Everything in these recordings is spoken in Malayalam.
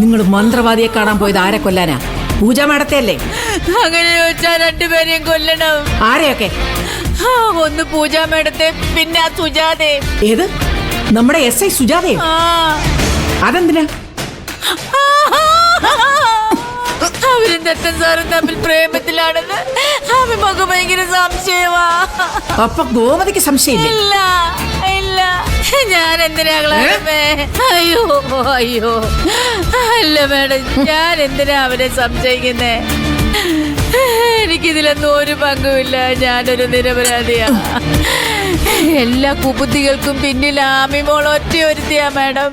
നിങ്ങൾ മന്ത്രവാദിയെ കാണാൻ പോയത് ആരെ കൊല്ലാനാ? പൂജ മാഡത്തെ അല്ലേ? അങ്ങനെ ചോദിച്ചാൽ രണ്ടുപേരെയും കൊല്ലണം. ആരെയൊക്കെ? ഒന്ന് പൂജ മാഡത്തെ, പിന്നെ ആ സുജാതെ. ഏത്? നമ്മുടെ SI സുജാതയോ? അതെന്തിനാ? അവരും ദത്തൻ സാറും തമ്മിൽ പ്രേമത്തിലാണെന്ന് അഭിമുഖം ഭയങ്കര സംശയമാ. അപ്പൊ ഗോമതിക്ക് സംശയമില്ല? ഇല്ല ഇല്ല, ഞാൻ എന്തിനാ കളമേ? അയ്യോ അയ്യോ, അല്ല മേഡം, ഞാൻ എന്തിനാ അവരെ സംശയിക്കുന്നേ? എനിക്കിതിലൊന്നും ഒരു പങ്കുമില്ല. ഞാനൊരു നിരപരാധിയാ. എല്ലാ കുബുദ്ധികൾക്കും പിന്നിൽ ആമിമോൾ ഒറ്റ ഒരുത്തിയാ മേഡം.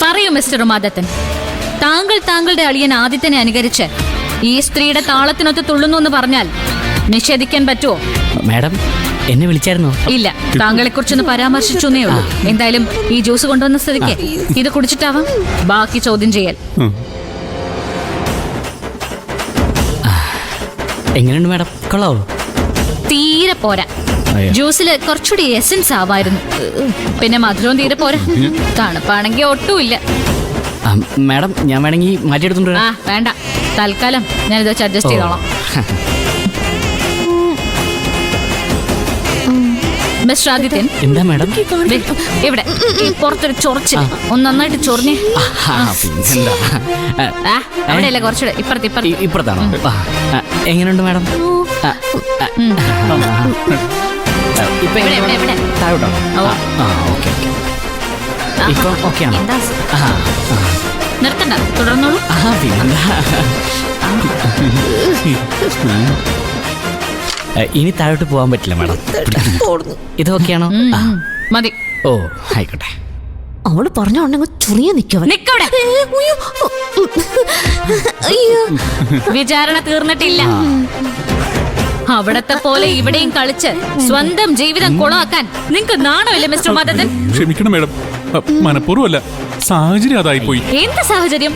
പറയൂ മിസ്റ്റർ ഉമാദത്തൻ, താങ്കൾ താങ്കളുടെ അളിയൻ ആദിത്യനെ അനുകരിച്ച് ഈ സ്ത്രീയുടെ താളത്തിനൊത്ത് തുള്ളുന്നു എന്ന് പറഞ്ഞാൽ നിഷേധിക്കാൻ പറ്റുമോ? മാഡം, എന്നെ വിളിച്ചായിരുന്നോ? ഇല്ല, താങ്കളെ കുറിച്ചൊന്ന് പരാമർശിച്ചേ ഉള്ളൂ. എന്തായാലും ഈ ജ്യൂസ് കൊണ്ടുവന്ന സ്ഥിതിക്ക് ഇത് കുടിച്ചിട്ടാവാം ബാക്കി ചോദ്യം ചെയ്യൽ. എങ്ങനെയുണ്ട് മാഡം? കൊള്ളാവോ? തീരെ പോരാ. ജ്യൂസില് കുറച്ചുകൂടി എസൻസ് ആവായിരുന്നു. പിന്നെ മധുരവും തീരെ പോരാ. തണുപ്പാണെങ്കിൽ ഒട്ടുമില്ല. മാഡം, ഞാൻ വേണമെങ്കിൽ മാറ്റിയെടുത്തോണ്ട്. ആ വേണ്ട, തൽക്കാലം ഞാനിത് വെച്ച് അഡ്ജസ്റ്റ് ചെയ്തോളാം. മിസ്റ്റർ ആദിത്യൻ. എന്താ മാഡം? ഇവിടെ ഈ പുറത്തൊരു ചൊറിച്ചിൽ ഒന്ന് നന്നായിട്ട് ചൊറിഞ്ഞേ. അവിടെയല്ല, കുറച്ചുകൂടെ ഇപ്പുറത്താണോ? എങ്ങനെയുണ്ട് മാഡം? നിർത്തണ്ട, തുടർന്നോളൂ. ഇനി താഴോട്ട് പോകാൻ പറ്റില്ല മാഡം. ഇത് ഓക്കെയാണോ? മതി. ഓ ആയിക്കോട്ടെ. അവള് പറഞ്ഞോണ്ടെങ്കിൽ ചുറിയ നിക്കവിടെ. വിചാരണ തീർന്നിട്ടില്ല. അവിടത്തെ പോലെ ഇവിടെയും കളിച്ച് സ്വന്തം ജീവിതം കൊളാക്കാൻ നിങ്ങൾക്ക് നാണമില്ലേ മിസ്റ്റർ ഉമാദത്തൻ? ക്ഷമിക്കണം മേഡം, മനഃപൂർവ്വമല്ല, സാഹചര്യം അതായിപ്പോയി. എന്ത് സാഹചര്യം?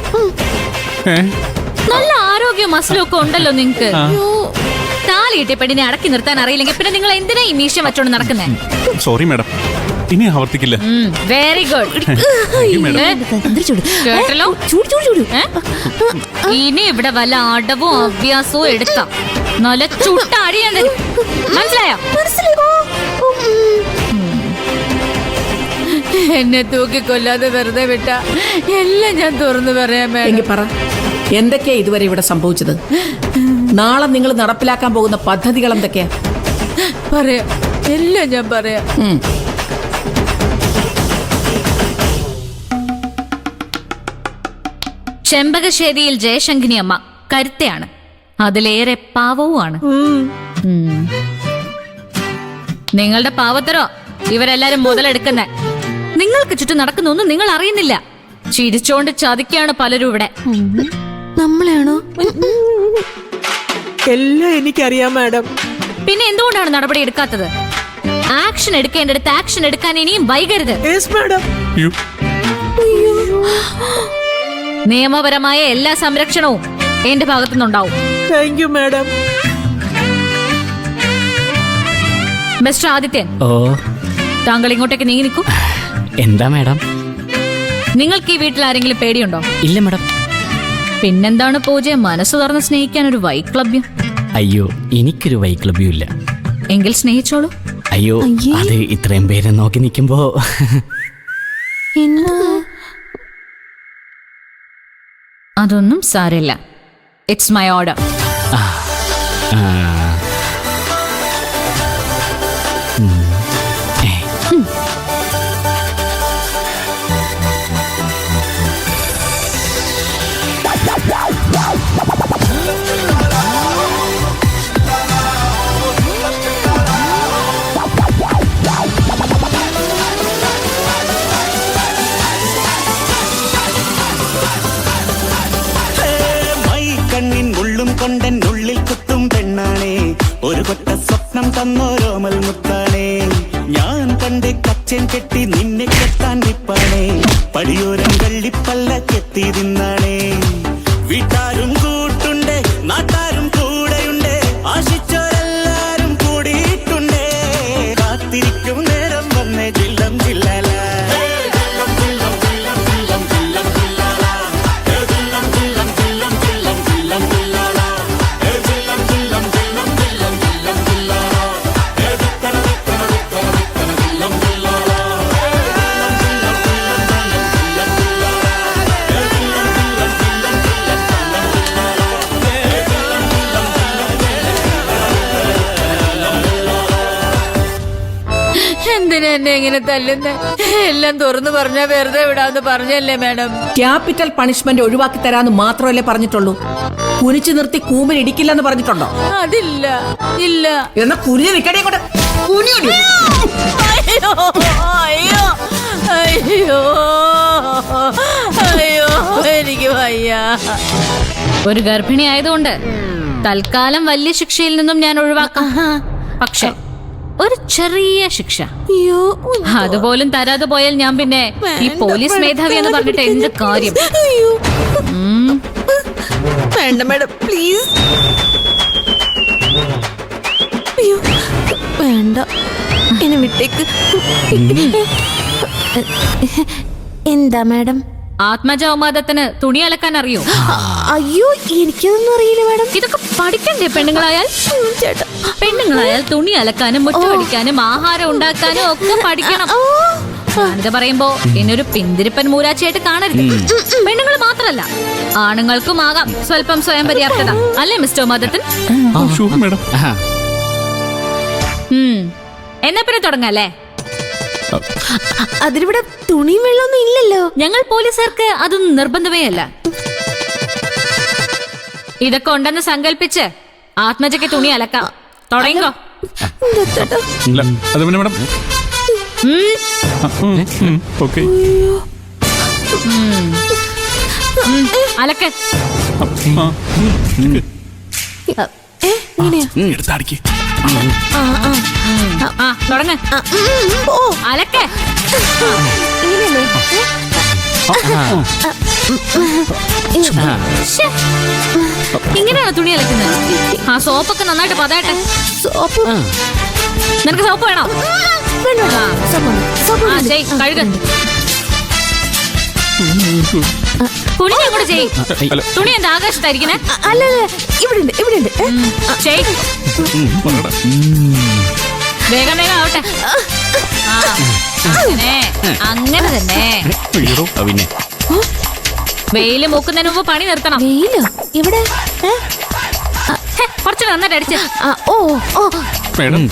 നല്ല ആരോഗ്യവും മസിലും ഒക്കെ ഉണ്ടല്ലോ നിങ്ങക്ക്. താലിയിട്ട പെണ്ണിനെ അടക്കി നിർത്താൻ അറിയില്ലെങ്കിൽ പിന്നെ നിങ്ങൾ എന്തിനാ ഈ മീശ വെച്ചോണ്ട് നടക്കുന്നേ? സോറി മേഡം, ഇനി ആവർത്തിക്കില്ല. Very good. കേട്ടല്ലോ? ഇനി ഇവിടെ വല്ല അടവും അഭ്യാസവും എടുക്കാം. നല്ല ചുട്ട അടിയാൻ തരും. മനസ്സിലായോ? എന്നെ തൂക്കിക്കൊല്ലാതെ വെറുതെ വിട്ട എല്ലാം ഞാൻ തുറന്നു പറയാൻ എങ്കിൽ പറ, എന്തൊക്കെയാ ഇതുവരെ ഇവിടെ സംഭവിച്ചത്? നാളെ നിങ്ങൾ നടപ്പിലാക്കാൻ പോകുന്ന പദ്ധതികൾ എന്തൊക്കെയാ? പറയാം, എല്ലാം ഞാൻ പറയാം. ചെമ്പകശ്ശേരിയിൽ ജയശങ്കിനി അമ്മ കരുത്തയാണ്, അതിലേറെ പാവവുമാണ്. നിങ്ങളുടെ പാവത്തരോ ഇവരെല്ലാരും മുതലെടുക്കുന്ന. നിങ്ങൾക്ക് ചുറ്റും നടക്കുന്നൊന്നും നിങ്ങൾ അറിയുന്നില്ല. ചിരിച്ചോണ്ട് ചതിക്കാണ് പലരും ഇവിടെ. നമ്മളെയാണോ? എല്ലാം എനിക്കറിയാം മാഡം. പിന്നെ എന്തുകൊണ്ടാണ് നടപടി എടുക്കാത്തത്? ആക്ഷൻ എടുക്കേണ്ടടുത്ത് ആക്ഷൻ എടുക്കാൻ ഇനിയും വൈകരുത്. നിയമപരമായ എല്ലാ സംരക്ഷണവും എന്റെ ഭാഗത്തുനിന്നുണ്ടാവും. Thank you madam. Mister Adithyan. ഓ, താങ്കൾ ഇങ്ങോട്ടേക്ക് നീങ്ങി നിൽക്കൂ. എന്താ മാഡം? നിങ്ങൾക്ക് ഈ വീട്ടിൽ ആരെങ്കിലും പേടിയുണ്ടോ? ഇല്ല മാഡം. പിന്നെന്താണ് പൂജയെ മനസ്സ് തുറന്ന് സ്നേഹിക്കാൻ ഒരു വൈക്ലബ്യം? അയ്യോ, എനിക്കൊരു വൈക്ലബ്യം ഇല്ല. എങ്കിൽ സ്നേഹിച്ചോളൂ. അയ്യോ, അത് ഇത്രയും പേരെ നോക്കി നിൽക്കുമ്പോ അതൊന്നും സാരില്ല. It's my order. കൊണ്ടെന്നുള്ളിൽ കുത്തും പെണ്ണാണേ, ഒരു കൊട്ട സ്വപ്നം തന്നോരോമൽ മുത്താണേ. ഞാൻ കണ്ട് കച്ചൻ കെട്ടി നിന്നെ കെട്ടാൻ നിപ്പാണേ, പടിയോരം കള്ളിപ്പല്ല കെത്തി തിന്നാണേ. വീട്ടാരും കൂട്ടുണ്ട്, നാട്ടാരും കൂടെയുണ്ട്, ആശിച്ചോരെല്ലാരും കൂടിയിട്ടുണ്ടേ. കാത്തിരിക്കും കുളിക്കും നേരം വന്നേ ജില്ലം ജില്ലാല എന്തിനാ എന്നെ ഇങ്ങനെ തല്ലുന്നേ? എല്ലാം തുറന്നു പറഞ്ഞാ വെറുതെ വിടാന്ന് പറഞ്ഞല്ലേ മാഡം? ക്യാപിറ്റൽ പണിഷ്മെന്റ് ഒഴിവാക്കി തരാന്ന് മാത്രമല്ലേ പറഞ്ഞിട്ടുള്ളൂ. കുനിച്ചു നിർത്തി കൂമ്പിൽ ഇടിക്കില്ലെന്ന് പറഞ്ഞിട്ടുണ്ടോ? അതില്ല, ഇല്ല. എന്നാ കുനിഞ്ഞു നിൽക്കണേ കൊണ്ട് അയ്യോ അയ്യോ അയ്യോ അയ്യോ എനിക്ക് വയ്യ. ഒരു ഗർഭിണി ആയതുകൊണ്ട് തൽക്കാലം വലിയ ശിക്ഷയിൽ നിന്നും ഞാൻ ഒഴിവാക്കാം. പക്ഷെ ഒരു ചെറിയ ശിക്ഷ അയ്യോ അതുപോലും തരാതെ പോയാൽ ഞാൻ പിന്നെ ഈ പോലീസ് മേധാവി എന്ന് പറഞ്ഞിട്ട് എന്ത് കാര്യം? അയ്യോ വേണ്ട മാഡം പ്ലീസ്. അയ്യോ വേണ്ട എന്നെ വിട്ടേക്ക്. എന്താ മാഡം? ആത്മജാമാദത്തിന് തുണി അലക്കാൻ അറിയോ? അയ്യോ എനിക്കൊന്നും അറിയില്ല മാഡം. ഇതൊക്കെ പഠിക്കണ്ടേ പെണ്ണുങ്ങളായാൽ? ചേട്ടാ പെണ്ണുങ്ങളായാൽ തുണി അലക്കാനും മുറ്റമടിക്കാനും ആഹാരം ഉണ്ടാക്കാനും ഒക്കെ പഠിക്കണം. ഞാനിത് പറയുമ്പോ എന്നൊരു പിന്തിരിപ്പൻ മൂരാച്ചിയായിട്ട് കാണരുത്. പെണ്ണുങ്ങൾ മാത്രല്ല ആണുങ്ങൾക്കും ആകാം സ്വല്പം സ്വയം പര്യാപ്തത, അല്ലേ മിസ്റ്റർ മദത്തൻ? Sure madam. എന്നാ പിന്നെ തുടങ്ങല്ലേ? അതിലിവിടെ തുണിയും വെള്ളമൊന്നും ഇല്ലല്ലോ. ഞങ്ങൾ പോലീസുകാർക്ക് അതൊന്നും നിർബന്ധമേ അല്ല. ഇതൊക്കെ ഉണ്ടെന്ന് സങ്കല്പിച്ച് ആത്മജയ്ക്ക് തുണി അലക്കാം. തുടങ്ങിക്കോ. ഇല്ല അത് പിന്നെ മേഡം. ഓക്കെ അലക്ക്. എടുത്തടിക്ക്. ആ തുടങ്ങ. അലക്ക്. ശ്ശെ. ഇങ്ങനെയാണോ തുണി അലക്കുന്നത്? ആ സോപ്പൊക്കെ നന്നായിട്ട് പതയട്ടെ. സോപ്പ് നിനക്ക് സോപ്പ് വേണോ? ആ ചെയ്, കഴുക. കുനിഞ്ഞ കൂടെ ചെയ്. തുണി എന്താ ആകാശത്തായിരിക്കണേ? അല്ല ഇവിടെ ഉണ്ട് ഇവിടെ ഉണ്ട്. ചെയ്. വേഗം വേഗം ആവട്ടെ. അങ്ങനെ തന്നെ. പിന്നെ വെയില് മൂക്കുന്നതിന് മുമ്പ് പണി നിർത്തണം. വെയിലോ ഇവിടെ? കുറച്ച് നന്നായിട്ട് അടിച്ച്. ഓ ഓ മേഡം